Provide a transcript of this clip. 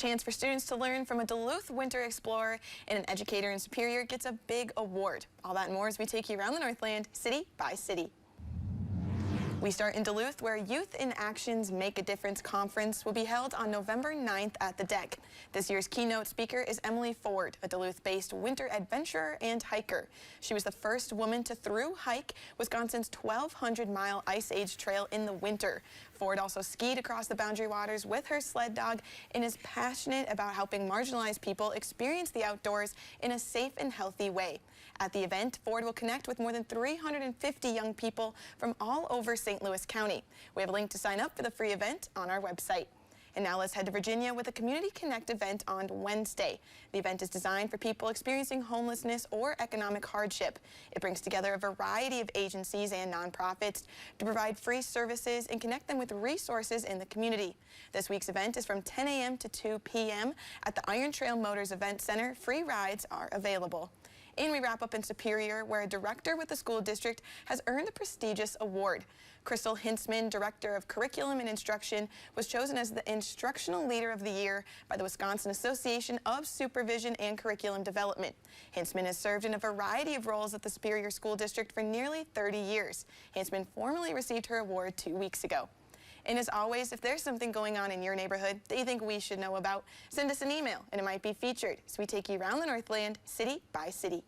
chance for students to learn from a Duluth winter explorer, and an educator in Superior gets a big award. All that and more as we take you around the Northland, city by city. We start in Duluth, where Youth in Action's Make a Difference conference will be held on November 9th at the DECC. This year's keynote speaker is Emily Ford, a Duluth-based winter adventurer and hiker. She was the first woman to through hike Wisconsin's 1,200-mile Ice Age trail in the winter. Ford also skied across the Boundary Waters with her sled dog and is passionate about helping marginalized people experience the outdoors in a safe and healthy way. At the event, Ford will connect with more than 350 young people from all over St. Louis County. We have a link to sign up for the free event on our website. And now let's head to Virginia with a Community Connect event on Wednesday. The event is designed for people experiencing homelessness or economic hardship. It brings together a variety of agencies and nonprofits to provide free services and connect them with resources in the community. This week's event is from 10 a.m. to 2 p.m. at the Iron Trail Motors Event Center. Free rides are available. And we wrap up in Superior, where a director with the school district has earned a prestigious award. Crystal Hintzman, Director of Curriculum and Instruction, was chosen as the Instructional Leader of the Year by the Wisconsin Association of Supervision and Curriculum Development. Hintzman has served in a variety of roles at the Superior School District for nearly 30 years. Hintzman formally received her award 2 weeks ago. And as always, if there's something going on in your neighborhood that you think we should know about, send us an email and it might be featured as we take you around the Northland, city by city.